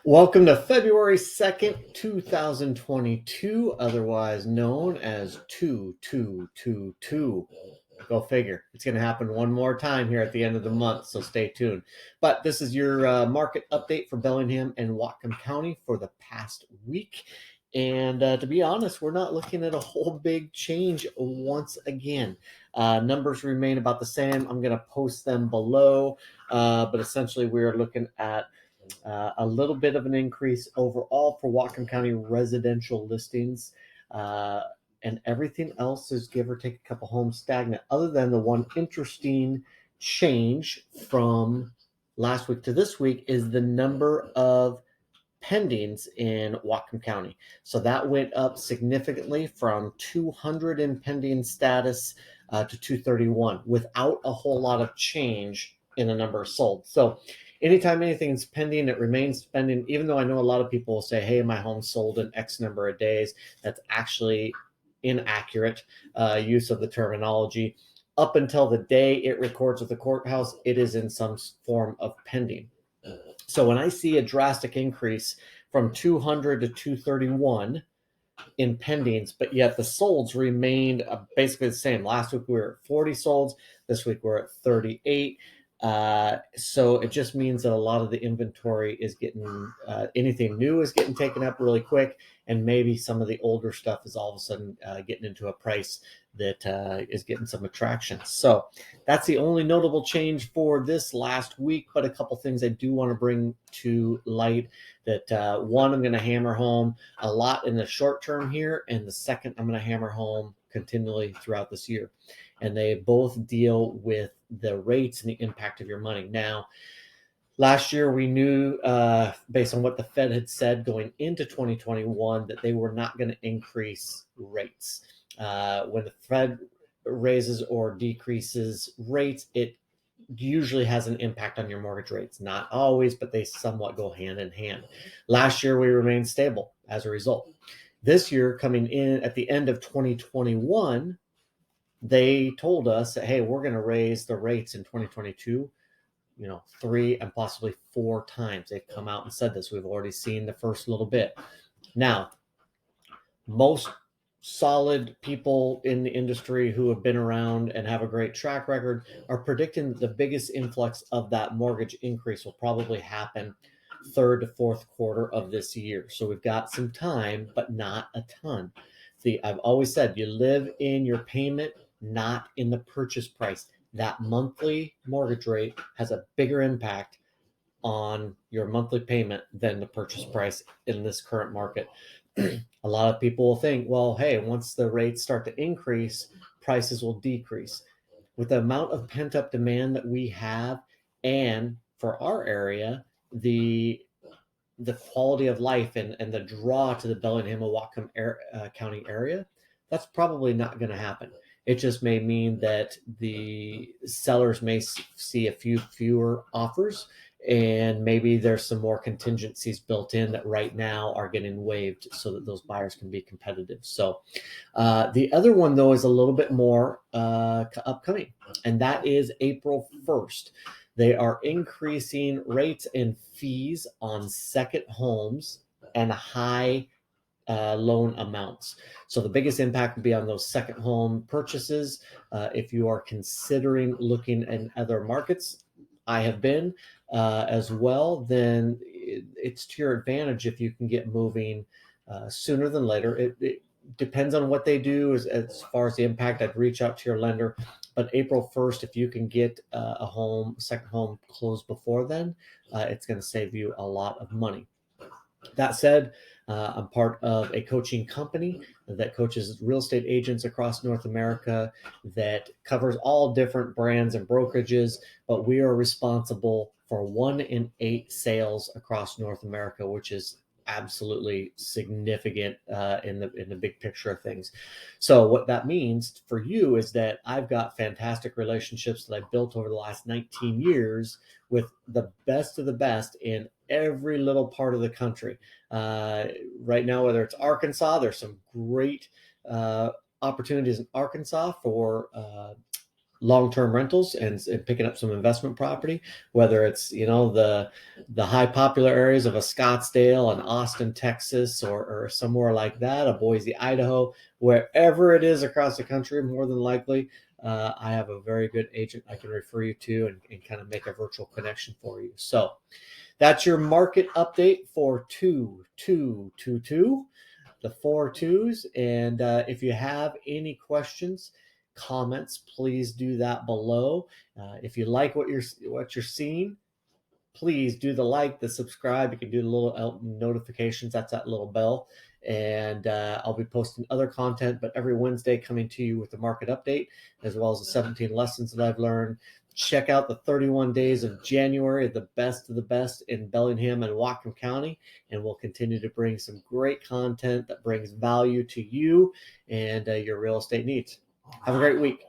Welcome to February 2nd, 2022, otherwise known as 2222. Go figure. It's going to happen one more time here at the end of the month, so stay tuned. But this is your market update for Bellingham and Whatcom County for the past week. And to be honest, we're not looking at a whole big change once again. Numbers remain about the same. I'm going to post them below, but essentially we are looking at a little bit of an increase overall for Whatcom County residential listings. And everything else is give or take a couple homes stagnant, other than the one interesting change from last week to this week is the number of pendings in Whatcom County. So that went up significantly from 200 in pending status to 231 without a whole lot of change in the number sold. So anytime anything's pending, it remains pending, even though I know a lot of people will say, hey, my home sold in X number of days. That's actually inaccurate use of the terminology. Up until the day it records at the courthouse, it is in some form of pending. So when I see a drastic increase from 200 to 231 in pendings, but yet the solds remained basically the same. Last week we were at 40 solds. This week we're at 38. So it just means that a lot of the inventory is getting, anything new is getting taken up really quick. And maybe some of the older stuff is all of a sudden getting into a price that is getting some attraction. So that's the only notable change for this last week, but a couple things I do want to bring to light that one, I'm going to hammer home a lot in the short term here. And the second, I'm going to hammer home continually throughout this year. And they both deal with the rates and the impact of your money. Now, last year we knew, based on what the Fed had said going into 2021, that they were not going to increase rates. When the Fed raises or decreases rates, it usually has an impact on your mortgage rates. Not always, but they somewhat go hand in hand. Last year we remained stable as a result. This year, coming in at the end of 2021, they told us that, hey, we're going to raise the rates in 2022, 3 and possibly 4 times. They've come out and said this. We've already seen the first little bit. Now, most solid people in the industry who have been around and have a great track record are predicting that the biggest influx of that mortgage increase will probably happen third to fourth quarter of this year. So we've got some time, but not a ton. I've always said you live in your payment, not in the purchase price. That monthly mortgage rate has a bigger impact on your monthly payment than the purchase price in this current market. A lot of people will think, well, hey, once the rates start to increase, prices will decrease. With the amount of pent up demand that we have, and for our area, the quality of life and the draw to the Bellingham and Whatcom County area, that's probably not going to happen. It just may mean that the sellers may see a few fewer offers, and maybe there's some more contingencies built in that right now are getting waived so that those buyers can be competitive. So the other one, though, is a little bit more upcoming, and that is April 1st. They are increasing rates and fees on second homes and high loan amounts. So the biggest impact will be on those second home purchases. If you are considering looking in other markets, I have been as well, then it's to your advantage if you can get moving sooner than later. It depends on what they do as far as the impact. I'd reach out to your lender. But April 1st, if you can get a second home closed before then, it's going to save you a lot of money. That said, I'm part of a coaching company that coaches real estate agents across North America that covers all different brands and brokerages, but we are responsible for 1 in 8 sales across North America, which is absolutely significant in the big picture of things. So what that means for you is that I've got fantastic relationships that I've built over the last 19 years with the best of the best in every little part of the country. Right now, whether it's Arkansas, there's some great opportunities in Arkansas for long-term rentals and picking up some investment property, whether it's, the high popular areas of a Scottsdale and Austin, Texas, or somewhere like that, a Boise, Idaho, wherever it is across the country, more than likely, I have a very good agent I can refer you to and kind of make a virtual connection for you. So that's your market update for 2222, the 4 2s. And if you have any questions, comments, please do that below. If you like what you're seeing, please do the like, the subscribe. You can do the little notifications. That's that little bell. And I'll be posting other content, but every Wednesday coming to you with the market update, as well as the 17 lessons that I've learned. Check out the 31 days of January, the best of the best in Bellingham and Whatcom County. And we'll continue to bring some great content that brings value to you and your real estate needs. Have a great week.